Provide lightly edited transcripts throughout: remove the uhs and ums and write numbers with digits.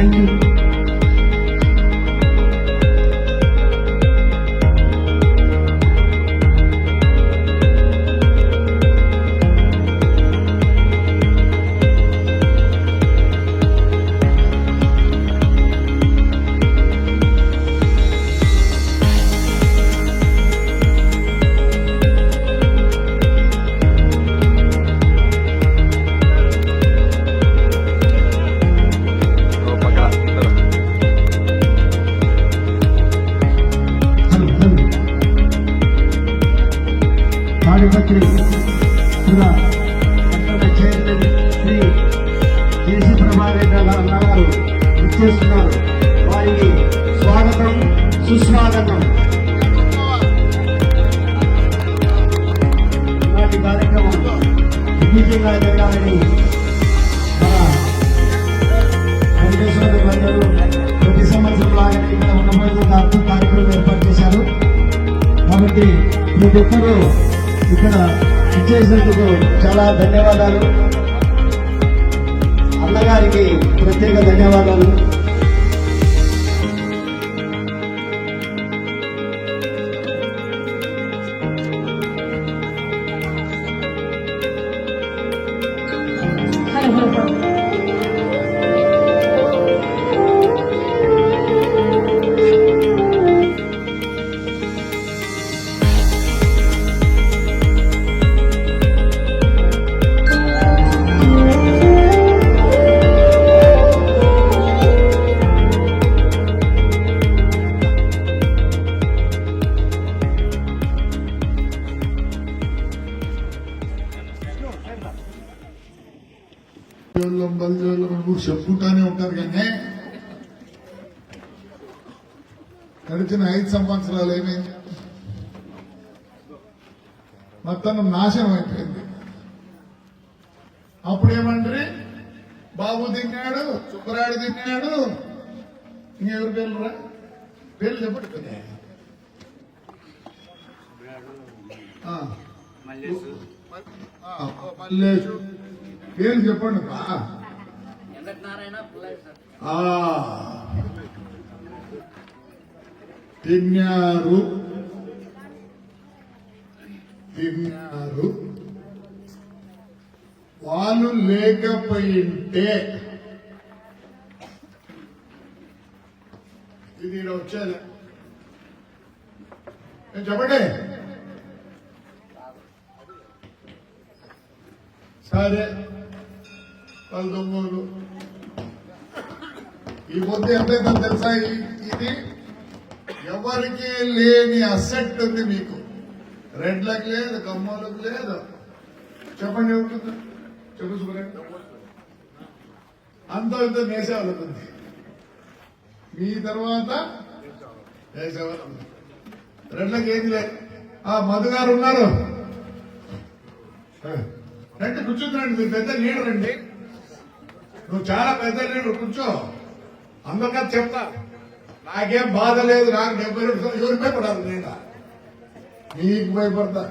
Thank you. Tadipatri chairman Shri JC Prabhakar అన్నగారు ఇచ్చేస్తున్నారు. వారికి స్వాగతం సుస్వాగతం. ఇలాంటి కార్యక్రమం విజయంగా జరగాలని మన వెంకటేశ్వర గారు ప్రతి సంవత్సరం లాగానే ఇక్కడ ఉన్న కార్యక్రమం ఏర్పాటు చేశారు. కాబట్టి ప్రతి ఒక్కరూ ఇక్కడ ఇచ్చేసినందుకు చాలా ధన్యవాదాలు. అన్నగారికి ప్రత్యేక ధన్యవాదాలు. చెప్పుకుంటానే ఉంటారు కానీ గడిచిన 5 సంవత్సరాలు ఏమైంది? మొత్తం నాశనం అయిపోయింది. అప్పుడేమంటారు, బాబు తిన్నాడు, సుబ్బరాడు తిన్నాడు, ఇంకెవరు పేర్లు పేర్లు చెప్పట్టుకునే మల్లేషు పేర్లు చెప్పండి. తిన్నారు వాళ్ళు లేకపోయింటే ఇది వచ్చేది చెప్పండి. సరే వాళ్ళు దొంగలు ఈ పొద్దు ఎంతైందో తెలుసా? ఇది ఎవరికి లేని అసెట్ ఉంది మీకు. రెడ్లకు లేదు, కమ్మలకు లేదు. చెప్పండి ఏముంటుంది? చెప్పు సుబ్రహ్మణ్యం. అంత నేసే వాళ్ళకుంది. మీ తర్వాత వేసేవాళ్ళు. రెడ్లకు ఏది లేదు. మధు గారు ఉన్నారు, రండి కూర్చుందండి. మీరు పెద్ద లీడర్ అండి, నువ్వు చాలా పెద్ద లీడర్, కూర్చో. అందరికీ చెప్తా, నాకేం బాధ లేదు. నాకు 70 నిమిషాలు ఎవరికి భయపడాలి? నేను నీకు భయపడతా,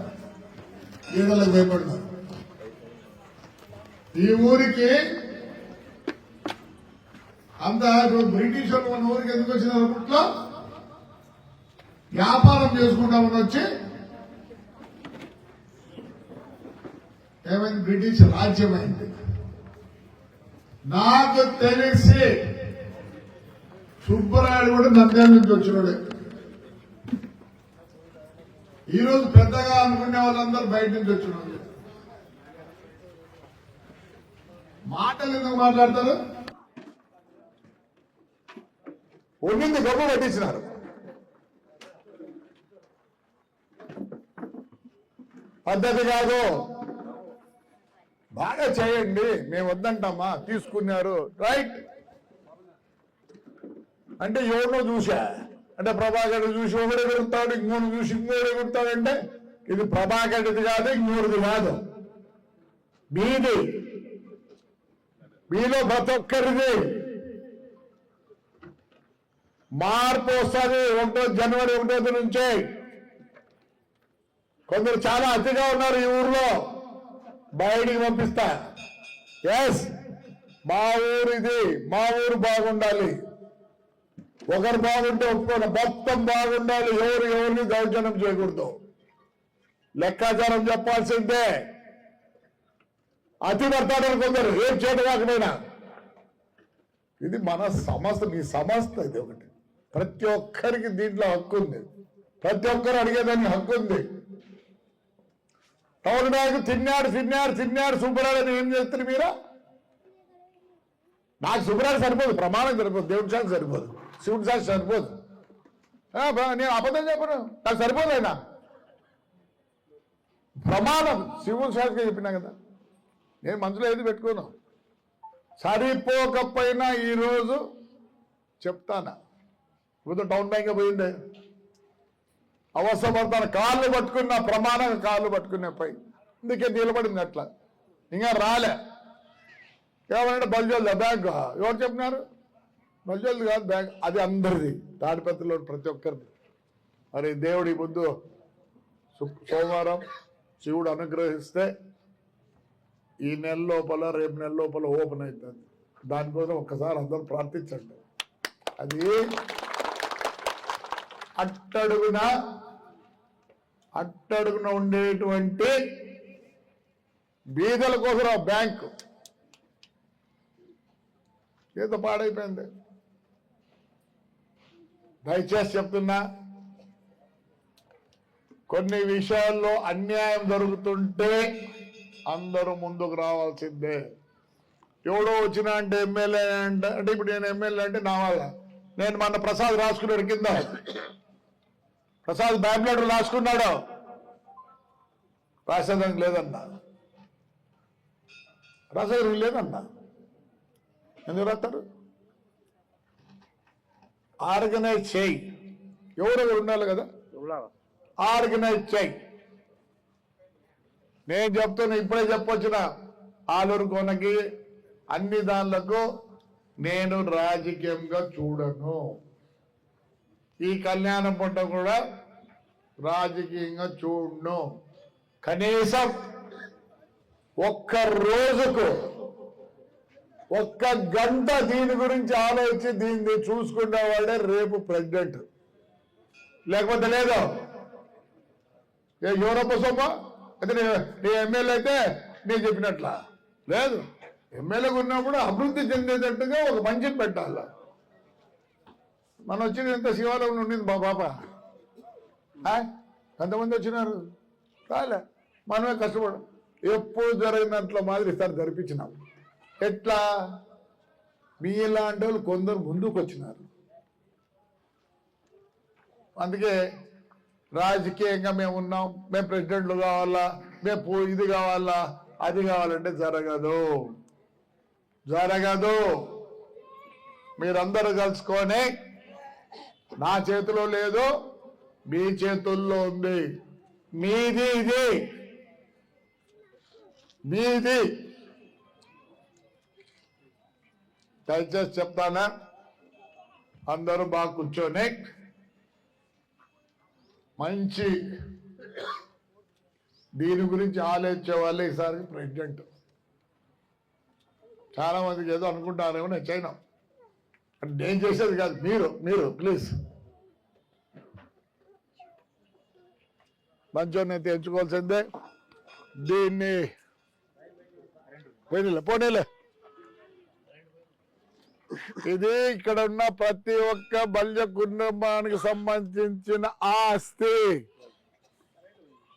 ఈడలకు భయపడతా. ఈ ఊరికి అంత బ్రిటిష్ వాళ్ళు మన ఊరికి ఎందుకు వచ్చిన అప్పట్లో వ్యాపారం చేసుకుంటామని వచ్చి ఏమైంది? బ్రిటిష్ రాజ్యమైంది. నాకు తెలిసి సుబ్బరాయుడు కూడా నంద్యాల నుంచి వచ్చినాడే. ఈరోజు పెద్దగా అనుకునే వాళ్ళందరూ బయట నుంచి వచ్చినాడు. మాటలు ఎందుకు మాట్లాడతారు? ఒళ్ళింది గొప్ప పట్టించినారు. పద్ధతి కాదు. బాగా చేయండి, మేము వద్దంటామా? తీసుకున్నారు, రైట్. అంటే ఎవరినో చూసా అంటే ప్రభాకర్ చూసి ఒకడు ఎగురుతాడు, ఇంకోటి చూసి ఇంకోటి ఎగురుతాడంటే ఇది ప్రభాకర్ది కాదు, ఇంకోటిది కాదు, మీది. మీలో ప్రతి ఒక్కరిది మార్పు వస్తుంది. జనవరి 1 నుంచే. కొందరు చాలా అతిగా ఉన్నారు ఈ ఊర్లో, బయటికి పంపిస్తా. ఎస్, మా ఊరు ఇది, మా ఊరు బాగుండాలి. ఒకరు బాగుంటే ఒప్పుకోండి, మొత్తం బాగుండాలి. ఎవరిని దౌర్జన్యం చేయకూడదు. లెక్కాచారం చెప్పాల్సిందే. అతి పడతాడని కొందరు ఏం చేత కాకపోయినా. ఇది మన సంస్థ, మీ సంస్థ. ఇది ఒకటి. ప్రతి ఒక్కరికి దీంట్లో హక్కు ఉంది. ప్రతి ఒక్కరు అడిగేదానికి హక్కు ఉంది. టౌన్ బ్యాంకు తిన్నాడు సుబ్బరాడని ఏం చేస్తారు మీరు? నాకు సుబ్బరాడు సరిపోదు, ప్రమాణం సరిపోదు, దేవుడి సాక్షి సరిపోదు, శివుడి సాక్షి సరిపోదు. నేను అబద్ధం చెప్పను, నాకు సరిపోదు. ఆయన ప్రమాణం శివుడి సాక్షిగా చెప్పినా కదా. నేను మనసులో ఏది పెట్టుకోను. సరిపోకపోయినా ఈరోజు చెప్తానా. ఇప్పుడు టౌన్ బ్యాంక్ పోయింది, అవసరపడతాను, కాళ్ళు పట్టుకున్న ప్రమాణం, కాళ్ళు పట్టుకునే పై అందుకే నిలబడింది. అట్లా ఇంకా రాలే. ఏమంటే బల్జోల్దా బ్యాంకు? ఎవరు చెప్పినారు? బల్జోల్ది కాదు బ్యాంక్, అది అందరిది. తాడిపత్రిలో ప్రతి ఒక్కరిది. మరి దేవుడి ముందు సోమవారం శివుడు అనుగ్రహిస్తే ఈ నెల లోపల, రేపు నెల లోపల ఓపెన్ అవుతుంది. దానికోసం ఒక్కసారి అందరూ ప్రార్థించండి. అది అట్టడుగున ఉండేటువంటి బీదల కోసం ఆ బ్యాంకు ఏదో పాడైపోయింది. దయచేసి చెప్తున్నా, కొన్ని విషయాల్లో అన్యాయం జరుగుతుంటే అందరూ ముందుకు రావాల్సిందే. ఎవడో వచ్చినా అంటే ఎమ్మెల్యే అంటే ఇప్పుడు నేను ఎమ్మెల్యే అంటే నా వల్ల. నేను మన ప్రసాద్ రాసుకున్నాడు కింద, ప్రసాద్ బ్యాబ్లెటర్ రాసుకున్నాడు, రాసేదానికి లేదన్నా, రాసేదానికి లేదన్నా. ఎందుకు రాస్తారు? ఆర్గనైజ్ చేయి. ఎవరెవరు ఉండాలి కదా, ఆర్గనైజ్ చేయి. నేను చెప్తున్నా, ఇప్పుడే చెప్పొచ్చిన ఆలూరు కోనకి అన్ని దానిలకు నేను రాజకీయంగా చూడను. ఈ కళ్యాణం పంట కూడా రాజకీయంగా చూడను. కనీసం ఒక్క రోజుకు ఒక్క గంట దీని గురించి ఆలోచించి దీన్ని చూసుకునే వాళ్ళే రేపు ప్రెసిడెంట్. లేకపోతే లేదు. యూరోప్ సొమ్మ అయితే నీ ఎమ్మెల్యే అయితే నేను చెప్పినట్లా లేదు. ఎమ్మెల్యేగా ఉన్నప్పుడు అభివృద్ధి చెందేటట్టుగా ఒక మంచిని పెట్టాలి. మనం వచ్చిన ఎంత శివాలయం ఉండింది మా పాప, ఎంతమంది వచ్చినారు? కాలే. మనమే కష్టపడం. ఎప్పుడు జరిగినట్లు మాదిరి ఈసారి జరిపించినాం. ఎట్లా? మీలాంటి వాళ్ళు కొందరు ముందుకు వచ్చినారు. అందుకే రాజకీయంగా మేము ఉన్నాం, మేము ప్రెసిడెంట్లు కావాలా, మేము ఇది కావాలా, అది కావాలంటే జరగదు. మీరందరూ కలుసుకొని, నా చేతిలో లేదు, మీ చేతుల్లో ఉంది, మీది ఇది, మీది. దయచేసి చెప్తానా, అందరూ బాగా కూర్చొని మంచి దీని గురించి ఆలోచించే వాళ్ళే ఈసారి ప్రెసిడెంట్. చాలా మందికి ఏదో అనుకుంటారేమో, నేను చేయను. అంటే నేను చేసేది కాదు, మీరు ప్లీజ్ మంచోన్నైతే ఎంచుకోవాల్సిందే. దీన్ని పోనీలే. ఇది ఇక్కడ ఉన్న ప్రతి ఒక్క బల్య కుటుంబానికి సంబంధించిన ఆస్తి.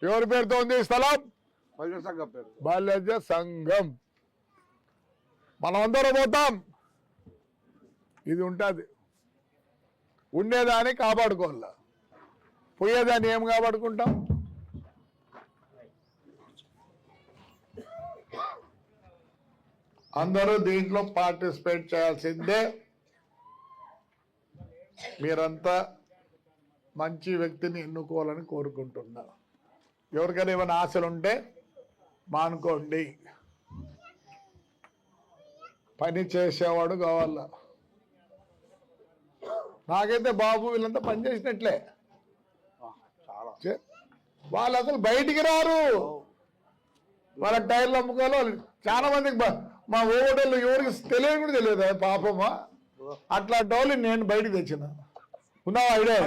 ఎవరి పేరుతో ఉంది స్థలం? బాల్య సంఘం. మనమందరం పోతాం. ఇది ఉంటుంది. ఉండేదాన్ని కాపాడుకోవాల, పోయేదాన్ని ఏం కాపాడుకుంటాం? అందరూ దీంట్లో పార్టిసిపేట్ చేయాల్సిందే. మీరంతా మంచి వ్యక్తిని ఎన్నుకోవాలని కోరుకుంటున్నా. ఎవరికైనా ఏమైనా ఆశలు ఉంటే మానుకోండి. పని చేసేవాడు కావాల. నాకైతే బాబు వీళ్ళంతా పని చేసినట్లే. వాళ్ళు అసలు బయటికి రారు. వాళ్ళ టైర్లు అమ్ముకోవాలి. చాలా మందికి మా ఓటర్లు ఎవరికి తెలియదు కూడా తెలియదు పాపమా. అట్లాంటి వాళ్ళు నేను బయటకు తెచ్చిన. ఉన్నావా ఐడియా?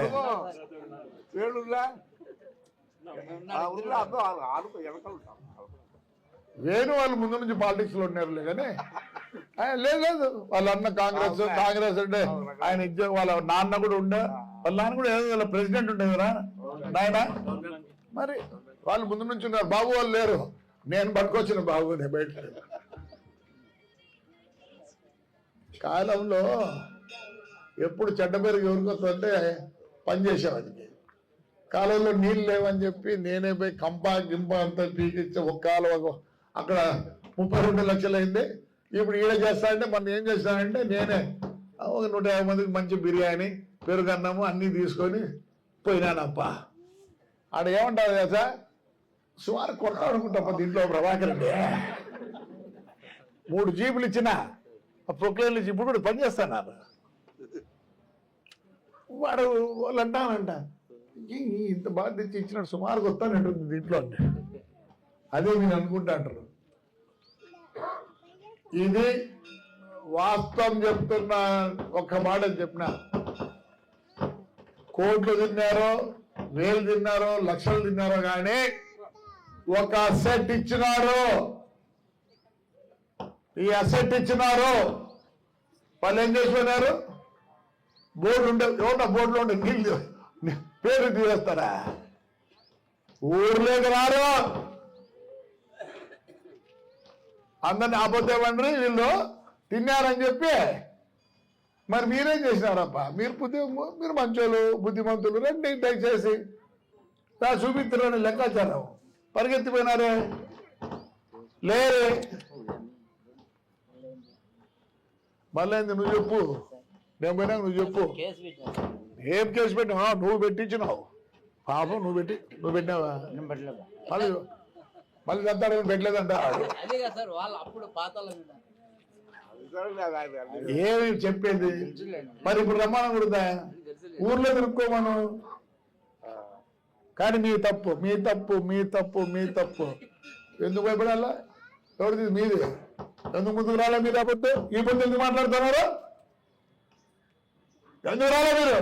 వేణు వాళ్ళు ముందు నుంచి పాలిటిక్స్ లో ఉన్నారులే కానీ లేదు వాళ్ళ అన్న కాంగ్రెస్ అంటే ఆయన ఇచ్చిన వాళ్ళ నాన్న కూడా ఉండే, వాళ్ళ నాన్న కూడా ఏదో ప్రెసిడెంట్ ఉండే కదా నాయన. మరి వాళ్ళు ముందు నుంచి ఉన్నారు. బాబు వాళ్ళు లేరు, నేను పట్టుకొచ్చిన బాబుని బయట. కాలంలో ఎప్పుడు చెడ్డ పేరు ఎవరికొస్తుంటే పనిచేసేవాడికి. కాలంలో నీళ్ళు లేవని చెప్పి నేనే పోయి గింప అంతా పీకిచ్చి ఒక కాలువ అక్కడ 32 లక్షలు అయింది. ఇప్పుడు ఈడ చేస్తానంటే మనం ఏం చేస్తానంటే నేనే ఒక 150 మందికి మంచి బిర్యానీ పెరుగన్నము అన్నీ తీసుకొని పోయినానప్ప. ఆడ ఏమంటారు కదా సుమారు కొడతాడు అనుకుంటా దీంట్లో ప్రభాకర్ రెడ్డి 3 జీపులు ఇచ్చిన ప్రొక్లైన్లు ఇచ్చి ఇప్పుడు కూడా పనిచేస్తున్నారు. వాడు వాళ్ళు అంటానంట ఇంత బాగా తెచ్చి ఇచ్చినట్టు సుమారుగా వస్తానంటుంది దీంట్లో అంటే. అదే మీరు అనుకుంటా అంటారు. ఇది వాస్తవం చెప్తున్నా. ఒక్క మాట చెప్పిన, కోట్లు తిన్నారో వేలు తిన్నారో లక్షలు తిన్నారో కానీ ఒక అసెట్ ఇచ్చినారు. ఈ అసెట్ ఇచ్చినారు. వాళ్ళు ఏం చేసిపోయినారు? బోర్డు ఉండే ఎవరన్నా బోర్డులో ఉండే నీళ్ళు పేరు తీసేస్తారా? ఊర్లోకి రారు. అందరిని ఆపోతేమండ్రి వీళ్ళు తిన్నారని చెప్పి. మరి మీరేం చేసినారప్ప? మీరు మంచోళ్ళు బుద్ధిమంతులు రండి దయచేసి చూపిస్తున్నారని లెక్కాచారం పరిగెత్తిపోయినారే లేరే. మళ్ళీ నువ్వు చెప్పు, నేను పోయినా నువ్వు చెప్పు. ఏం కేసు పెట్టినా? నువ్వు పెట్టించినావు పాపం. నువ్వు పెట్టినావా? మళ్ళీ చెప్తాడు పెట్టలేదంట. ఏమి చెప్పేది? మరి ఇప్పుడు రమ్మని కుడతా ఊర్లో తిరుక్కోమను. కానీ మీ తప్పు మీ తప్పు మీ తప్పు మీ తప్పు. ఎందుకు భయపడాలా? ఎవరిది? మీది. ఎందుకు ముందుకు రాలే మీరు? అబద్ధం ఈ పొద్దు ఎందుకు మాట్లాడుతున్నారు? ఎందుకు రాలే మీరు?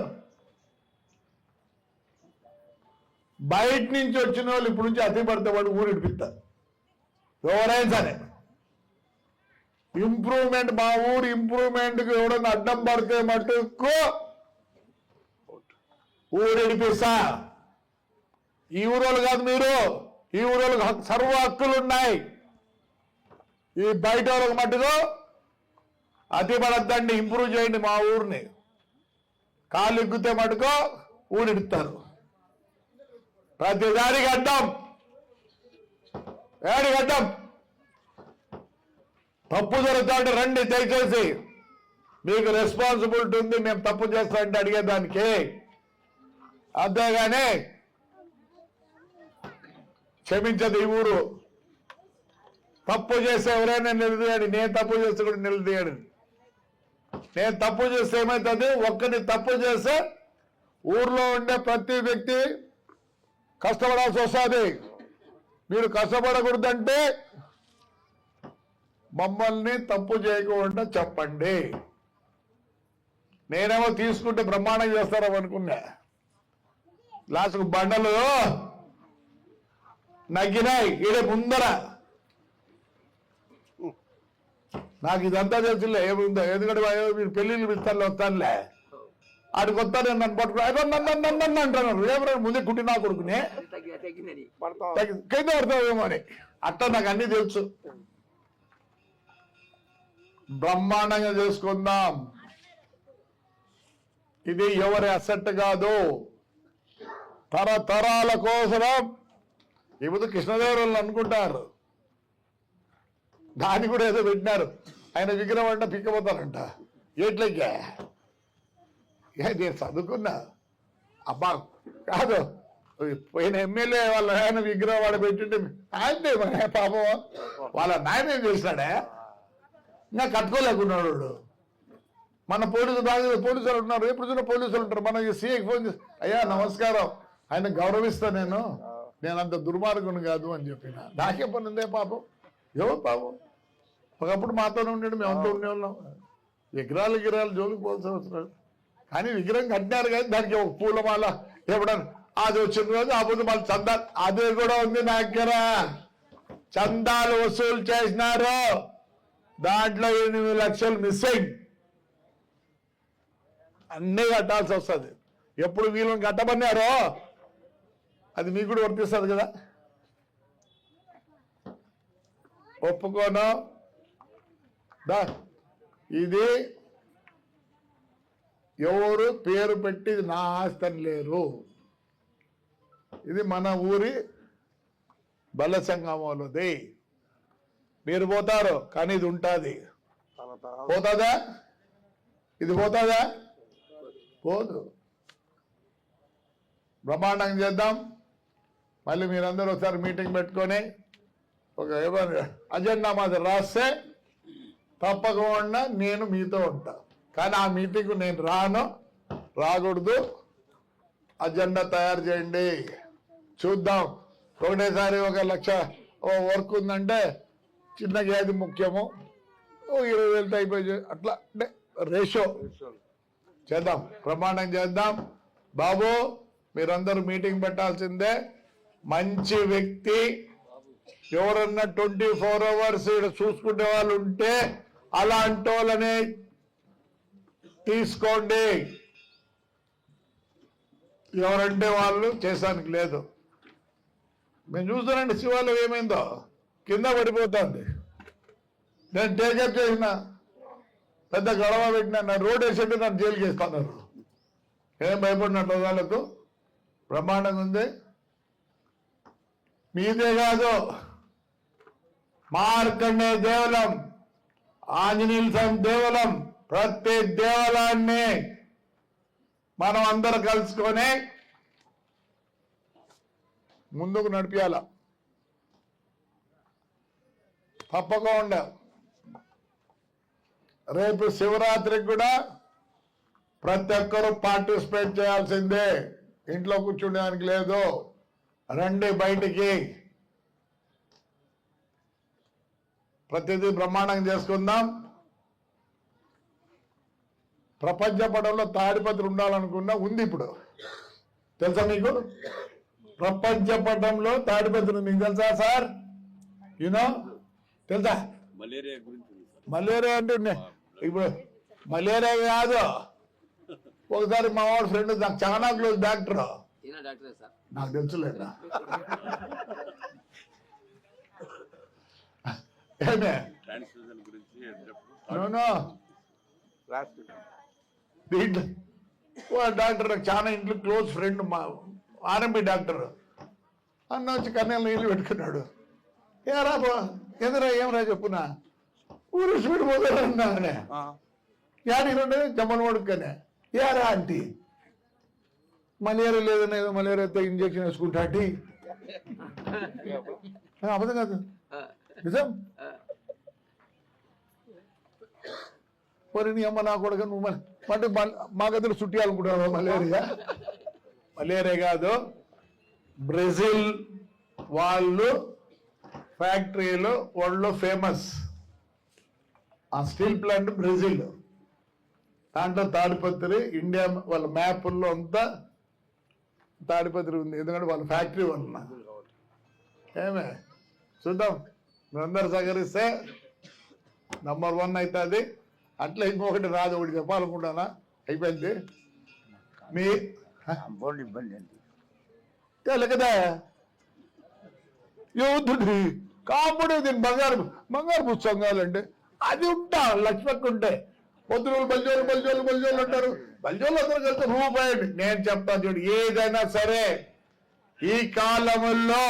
బయట నుంచి వచ్చిన వాళ్ళు ఇప్పుడు నుంచి అతి పడితే వాడు ఊరు ఇడిపిస్తారు. ఎవరైనా సరే ఇంప్రూవ్మెంట్, మా ఊరు ఇంప్రూవ్మెంట్కి ఎవడన్నా అడ్డం పడితే మటుకు ఊరు ఇడిపిస్తా. ఈ ఊరోళ్ళు కాదు మీరు, ఈ ఊరోళ్ళకి సర్వ హక్కులు ఉన్నాయి. ఈ బయట వాళ్ళకి మట్టుకు అతి పడద్దండి, ఇంప్రూవ్ చేయండి మా ఊరిని. కాళ్ళు ఎగ్గితే మటుకు ఊరిడుతారు. ప్రతిదానికి అడ్డం, ఏడికి అడ్డం. తప్పు జరుగుతుంటే రండి దయచేసి, మీకు రెస్పాన్సిబిలిటీ ఉంది. మేము తప్పు చేస్తామంటే అడిగేదానికి, అంతేగాని క్షమించదు ఈ ఊరు. తప్పు చేస్తే ఎవరైనా నిలదీయాడు. నేను తప్పు చేస్తే కూడా నిలదీయాడు. నేను తప్పు చేస్తే ఏమవుతుంది? ఒక్కటి తప్పు చేస్తే ఊర్లో ఉండే ప్రతి వ్యక్తి కష్టపడాల్సి వస్తుంది. మీరు కష్టపడకూడదంటే మమ్మల్ని తప్పు చేయకుండా చెప్పండి. నేనేమో తీసుకుంటే బ్రహ్మాండం చేస్తారని అనుకున్నా. లాస్ట్కు బండలు నగ్గినాయి ఈడ ముందర. నాకు ఇదంతా తెలుసులే ఏముందో. ఎందుకంటే మీరు పెళ్లిళ్ళు ఇస్తానులే వస్తానులే ఆడికి వస్తాను నన్ను పట్టుకుని నన్ను అంటున్నారు. ఏమన్నా ముందే కుట్టి నా కొడుకునే కింద పడతావేమో అని. అట్లా నాకు అన్ని తెలుసు. బ్రహ్మాండంగా చేసుకుందాం. ఇది ఎవరి అసెట్ కాదు, తరతరాల కోసరం. ఇప్పుడు కృష్ణదేవరాయలు అనుకుంటారు, దాన్ని కూడా ఏదో పెట్టినారు. ఆయన విగ్రహం అంటే పిక్కపోతారంట. ఎట్లయితే నేను చదువుకున్నా అబ్బా కాదు. పోయిన ఎమ్మెల్యే వాళ్ళ ఆయన విగ్రహం వాడు పెట్టింటే ఆయన పాపం వాళ్ళ నాయన ఏం చేసినాడే ఇంకా కట్టుకోలేకున్నాడు. మన పోలీసులు ఉన్నారు, ఎప్పుడు చూసిన పోలీసులు ఉంటారు. మన సీఐకి ఫోన్ చేసి అయ్యా నమస్కారం, ఆయన గౌరవిస్తా, నేను అంత దుర్మార్గుని కాదు అని చెప్పిన. నాకే పని ఉందే పాపం. ఎవరు పాపం ఒకప్పుడు మాతోనే ఉండేది, మేమంతా ఉండేవాళ్ళం. విగ్రహాలు జోలికి పోవాల్సిన అవసరం. కానీ విగ్రహం కట్టినారు కానీ దానికి ఒక పూలమాల ఎప్పుడన్నా అది వచ్చిన రోజు అప్పుడు మళ్ళీ చందా అదే కూడా ఉంది నా దగ్గర. చందాలు వసూలు చేసినారు, దాంట్లో 8 లక్షలు మిస్సింగ్. అన్నీ కట్టాల్సి వస్తుంది. ఎప్పుడు వీళ్ళని కట్టమన్నారో అది మీకు కూడా వర్తిస్తుంది కదా. ఒప్పుకోను. ఇది ఎవరు పేరు పెట్టి నా ఆస్తి లేరు. ఇది మన ఊరి బల సంగమంలోది. మీరు పోతారు కానీ ఇది ఉంటుంది. పోతుందా? ఇది పోతుందా? పోదు. బ్రహ్మాండంగా చేద్దాం. మళ్ళీ మీరందరూ ఒకసారి మీటింగ్ పెట్టుకొని ఒక అజెండా మాది రాస్తే తప్పకుండా నేను మీతో ఉంటా. కానీ ఆ మీటింగ్ నేను రాకూడదు. అజెండా తయారు చేయండి, చూద్దాం. ఒకటేసారి 1 లక్ష వర్క్ ఉందంటే చిన్నగా ఏది ముఖ్యము 20,000 అయిపోయి అట్లా అంటే రేషియో చేద్దాం. ప్రమాణం చేద్దాం. బాబు మీరందరూ మీటింగ్ పెట్టాల్సిందే. మంచి వ్యక్తి ఎవరన్నా 24 అవర్స్ చూసుకునే వాళ్ళు ఉంటే అలాంటి వాళ్ళని తీసుకోండి. ఎవరంటే వాళ్ళు చేసానికి లేదు. మేము చూస్తానండి శివాలయం ఏమైందో కింద పడిపోతుంది. నేను టేకప్ చేసిన పెద్ద గొడవ పెట్టిన నా రోడ్ వేసేట్టు నన్ను జైలుకి వేస్తున్నారు. ఏం భయపడినట్లు వాళ్ళకు బ్రహ్మాండంగా ఉంది. మీదే కాదు, మార్కండే దేవలం, ఆంజనేయుల స్వామి దేవలం, ప్రతి దేవాలయాన్ని మనం అందరూ కలుసుకొని ముందుకు నడిపించాల. తప్పకుండా రేపు శివరాత్రికి కూడా ప్రతి ఒక్కరూ పార్టిసిపేట్ చేయాల్సిందే. ఇంట్లో కూర్చునేదానికి లేదు. రండి బయటికి, ప్రతిదీ బ్రహ్మాండంగా చేసుకుందాం. ప్రపంచ పటంలో తాడిపత్రి ఉండాలనుకున్నా ఉంది. ఇప్పుడు తెలుసా మీకు? ప్రపంచ పటంలో తాడిపత్రి మీకు తెలుసా సార్? తెలుసా? మలేరియా అంటే ఇప్పుడు మలేరియా కాదు. ఒకసారి మా వాడు ఫ్రెండ్ నాకు చాలా క్లోజ్ డాక్టర్, నాకు తెలుసులేదా డాక్టర్ నాకు చాలా ఇంట్లో క్లోజ్ ఫ్రెండ్, మా ఆర్ఎంపీ డాక్టర్. అన్న వచ్చి కన్నెల నీళ్ళు పెట్టుకున్నాడు. ఏరా ఎదురా ఏమరా చెప్పునా ఊరు స్పీడ్ పోతారన్నానే యాడికంటే జమ్మలు పడుకనే ఏరా ఆంటీ మలేరియా లేదన్నా ఏదో మలేరియాతో ఇంజక్షన్ వేసుకుంటా ఆంటీ. అబద్ధం కాదు, నిజం. మరి నీ అమ్మ నా కొడుకు నువ్వు అంటే మా గదిలో చుట్టాలనుకుంటున్నావు. మలేరియా కాదు. బ్రెజిల్ వాళ్ళు ఫ్యాక్టరీలు వరల్డ్లో ఫేమస్. ఆ స్టీల్ ప్లాంట్ బ్రెజిల్, దాంట్లో తాడిపత్రి ఇండియా వాళ్ళ మ్యాప్ల్లో అంతా తాడిపత్రి ఉంది. ఎందుకంటే వాళ్ళ ఫ్యాక్టరీ వలన. ఏమే చూద్దాం, మీరందరూ సహకరిస్తే నంబర్ 1 అవుతుంది. అట్లా ఇంకొకటి రాదు, ఒకటి చెప్పాలనుకుంటానా. అయిపోయింది మీ కదా యూదుడి కాపుడు దీని బంగారు పుస్తకాలండి. అది ఉంటా లక్ష్మకు ఉంటే పొద్దులు బల్జోలు అంటారు. బల్జోళ్ళు అందరూ కలిసి రూపాయి. నేను చెప్తాను చూడు, ఏదైనా సరే ఈ కాలంలో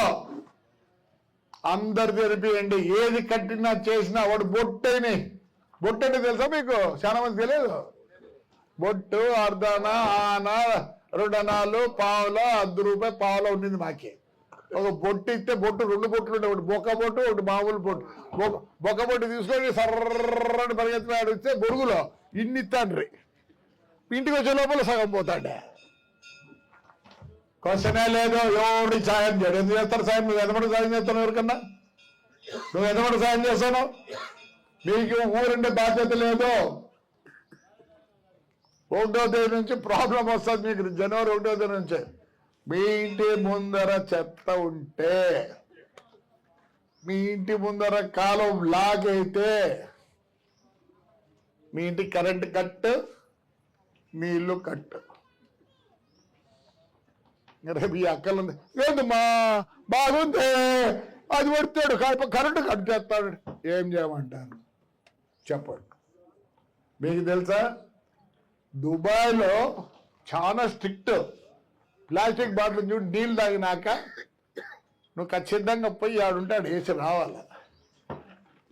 అందరు తెలిపియండి. ఏది కట్టినా చేసినా వాడు బొట్టని తెలుసా మీకు? చాలా మంది తెలియదు. బొట్టు అర్ధన ఆన 2 అనాలు పావుల 10 రూపాయలు పావులో ఉండింది మాకే. ఒక బొట్టు ఇస్తే బొట్టు 2 బొట్లు ఉండే, ఒకటి బొక్క బొట్టు ఒకటి మామూలు బొట్టు. బొక్క బొట్టు తీసుకొని సర్రని పరిగెత్తి ఆడిస్తే బొరుగులో ఇన్ని ఇస్తాండ్రి. ఇంటికి వచ్చే లోపల సగం పోతాడే. క్వశ్చనే లేదు. ఎవడి సాయం చేయడు. ఎందుకు చేస్తారు సాయం? నువ్వు ఎంతమంది సాయం చేస్తావు? ఎవరికన్నా నువ్వు ఎంతమంది సాయం చేస్తావు? మీకు ఊరంటే బాధ్యత లేదు. 1వ తేదీ నుంచి ప్రాబ్లం వస్తుంది మీకు. జనవరి 1వ తేదీ నుంచి మీ ఇంటి ముందర చెత్త ఉంటే, మీ ఇంటి ముందర కాలం లాగైతే మీ ఇంటి కరెంట్ కట్, మీ ఇల్లు కట్. రేపు ఈ అక్కలు ఏందమ్మా బాగుంది అది పడతాడు కరెంటు కట్ చేస్తాడు, ఏం చేయమంటారు చెప్పండి. మీకు తెలుసా దుబాయ్లో చాలా స్ట్రిక్ట్. ప్లాస్టిక్ బాటిల్ చూడు, నీళ్ళు తాగినాక నువ్వు ఖచ్చితంగా పోయి ఆడుంటాడు వేసి రావాలి,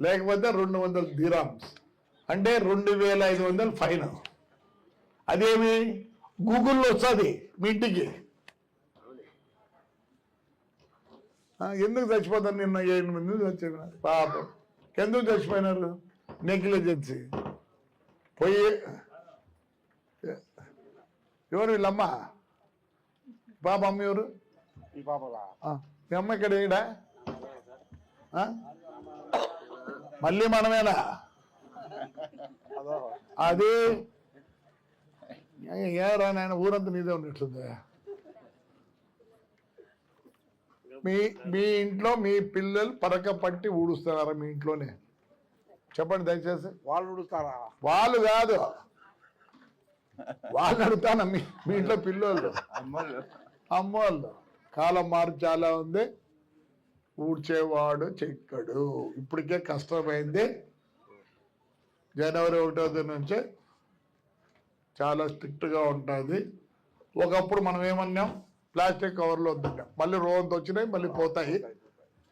లేకపోతే 200 దిరామ్స్ అంటే 2500 ఫైన్. అదేమి గూగుల్లో వస్తుంది మీ ఇంటికి. ఎందుకు చచ్చిపోతారు? నిన్న 7 మంది చచ్చిపోయినారు పాపం. ఎందుకు చచ్చిపోయినారు? నెగ్లిజెన్సీ. పోయి ఎవరు వీళ్ళమ్మ? పాప అమ్మ ఎవరు? మీ అమ్మ ఇక్కడ ఏడా? మళ్ళీ మనమేనా? అది ఏరా నాయన ఊరంతా నీదే ఉన్నట్లుంది. మీ ఇంట్లో మీ పిల్లలు పరక పట్టి ఊడుస్తున్నారా మీ ఇంట్లోనే? చెప్పండి దయచేసి. వాళ్ళు ఊడుస్తారా? వాళ్ళు కాదు, వాళ్ళు అడుగుతాను. మీ ఇంట్లో పిల్లలు అమ్మోళ్ళు. కాలం మార్పు చాలా ఉంది. ఊడ్చేవాడు చెక్కడు. ఇప్పటికే కష్టమైంది. జనవరి 1వ తేదీ నుంచి చాలా స్ట్రిక్ట్గా ఉంటుంది. ఒకప్పుడు మనం ఏమన్నాం, ప్లాస్టిక్ కవర్లు వద్దంటాం. మళ్ళీ రోజంత వచ్చినాయి, మళ్ళీ పోతాయి.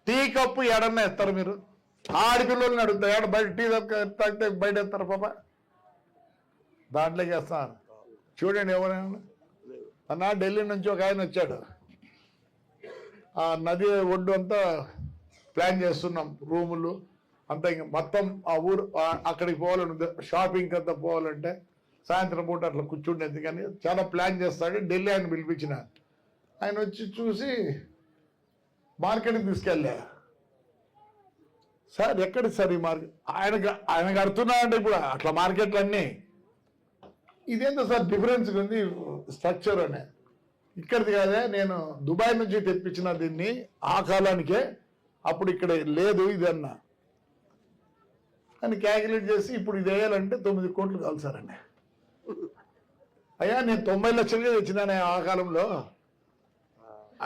టీ కప్పు ఎడన్నా ఎత్తారు మీరు? ఆడపిల్లల్ని అడుగుతారు, ఎడ బయట టీ తాగితే బయట ఎత్తారు పాప, దాంట్లోకి వేస్తారు. చూడండి ఎవరైనా. అన్న ఢిల్లీ నుంచి ఒక ఆయన వచ్చాడు. ఆ నది ఒడ్డు అంతా ప్లాన్ చేస్తున్నాం, రూములు అంతా. ఇంకా మొత్తం ఆ ఊరు అక్కడికి పోవాలని, షాపింగ్కి అంతా పోవాలంటే సాయంత్రం పూట అట్లా కూర్చుండేది. కానీ చాలా ప్లాన్ చేస్తాడు. ఢిల్లీ ఆయన పిలిపించిన ఆయన వచ్చి చూసి మార్కెట్కి తీసుకెళ్ళా. సార్ ఎక్కడి సార్ ఈ మార్కెట్? ఆయన కడుతున్నాడంటే ఇప్పుడు అట్లా మార్కెట్లు అన్నీ. ఇదేంటో సార్ డిఫరెన్స్ ఉంది స్ట్రక్చర్ అనే. ఇక్కడిది కాదే, నేను దుబాయ్ నుంచి తెప్పించిన దీన్ని ఆ కాలానికే, అప్పుడు ఇక్కడ లేదు ఇది అన్నా అని క్యాల్కులేట్ చేసి ఇప్పుడు ఇది వేయాలంటే 9 కోట్లు కావాలి సార్ అండి. అయ్యా నేను 90 లక్షలుగా తెచ్చినాను ఆ కాలంలో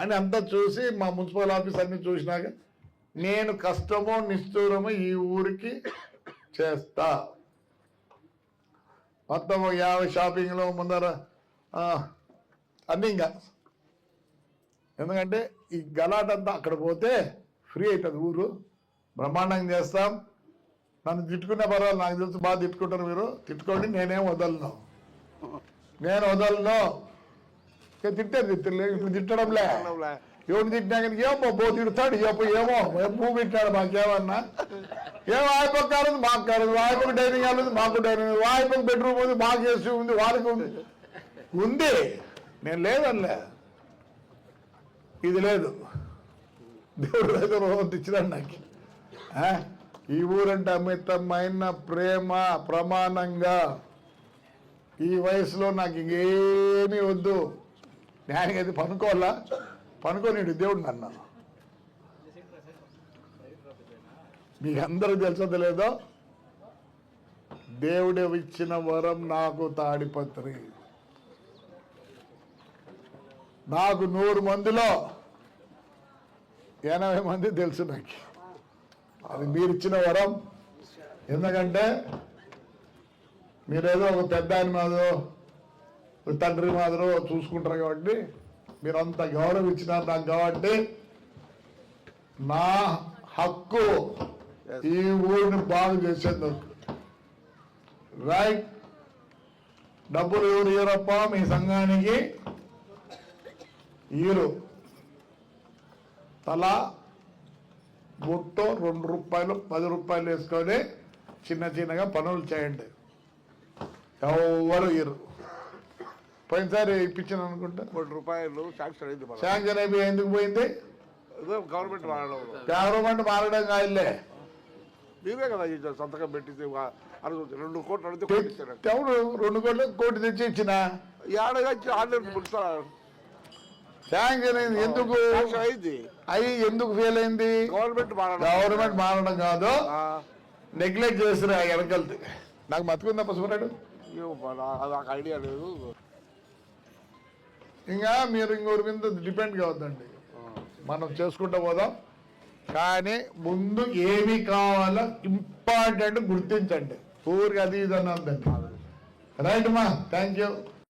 అని అంతా చూసి మా మున్సిపల్ ఆఫీస్ అన్ని చూసినాక నేను కష్టమో నిష్ఠూరమో ఈ ఊరికి చేస్తా. మొత్తం 50 షాపింగ్లో ముందర అన్నీ. ఇంకా ఎందుకంటే ఈ గలాటంతా అక్కడ పోతే ఫ్రీ అవుతుంది ఊరు. బ్రహ్మాండంగా చేస్తాం. నన్ను తిట్టుకునే పర్వాలేదు, నాకు తెలుసు బాగా తిట్టుకుంటారు మీరు, తిట్టుకోండి. నేనేం వదలను, నేను వదలను. తిట్టారు తిట్టలేదు, ఇప్పుడు తిట్టడంలే. ఎవరు తిట్టినా కానీ ఏమో బో తిడతాడు, ఏమో పువ్వు పెట్టాడు మాకేమన్నా. ఏం వాయిపక్క కాలేదు మాకు కాలేదు, వాయిపక్క డైనింగ్ కాలేదు మాకు డైనింగ్, వాయిపక్క బెడ్రూమ్ ఉంది మాకు ఏసీ ఉంది వాళ్ళకి ఉంది ఉంది. నేను లేదనిలే, ఇది లేదు. దేవుడు ఏదో రోజు ఇచ్చినాడు నాకు. ఈ ఊరంటే అమితమైన ప్రేమ ప్రమాణంగా. ఈ వయసులో నాకు ఇంకేమీ వద్దు. న్యాయంగా అయితే పనుకోవాలా, పనుకోనిడు దేవుడు నన్ను. మీకు అందరూ తెలుసో లేదో, దేవుడు ఇచ్చిన వరం నాకు తాడిపత్రి. నాకు 100 మందిలో 80 మంది తెలుసు నాకు. అది మీరు ఇచ్చిన వరం. ఎందుకంటే మీరేదో ఒక పెద్ద ఆయన మాదో తండ్రి మాదిరో చూసుకుంటారు కాబట్టి, మీరు అంత గౌరవం ఇచ్చినారు నాకు. కాబట్టి నా హక్కు ఈ ఊరిని బాగు చేసేందుకు. రైట్. డబ్బులు ఎవరు ఇయ్యరప్ప మీ సంఘానికి? ఈరు తలా బుట్టో 2 రూపాయలు 10 రూపాయలు వేసుకొని చిన్న చిన్నగా పనులు చేయండి. ఎవరు ఇరు. పోయినసారి ఇప్పించాను అనుకుంటా 3 రూపాయలు శాంక్షన్ అయింది. శాంక్షన్ అయిపోయి ఎందుకు పోయింది? గవర్నమెంట్ మారడం. గవర్నమెంట్ మారడం కాదులే, మీరే కదా ఈ సంతకం పెట్టింది 2 కోట్లు అడిగితే కోటి ఇచ్చారు. ఎవరు 2 కోటి తెచ్చి ఇచ్చిన ఏడగా ఆన్లైన్ పుడతారు శాంక్షన్ అయింది. ఎందుకు అయింది అయి ఎందుకు ఫెయిల్ అయింది? గవర్నమెంట్ మారడం కాదు, నెగ్లెక్ట్ చేస్తున్నా వెనకల్ది. నాకు మతుకుందా పసుపురాడు. నాకు ఐడియా లేదు. ఇంకా మీరు ఇంకోరి మీద డిపెండ్ కావద్దండి, మనం చేసుకుంటూ పోదాం. కానీ ముందు ఏమి కావాలో ఇంపార్టెంట్ గుర్తించండి. ఊరికి అది ఇది అన్నదండి. రైట్ అమ్మా, థ్యాంక్ యూ.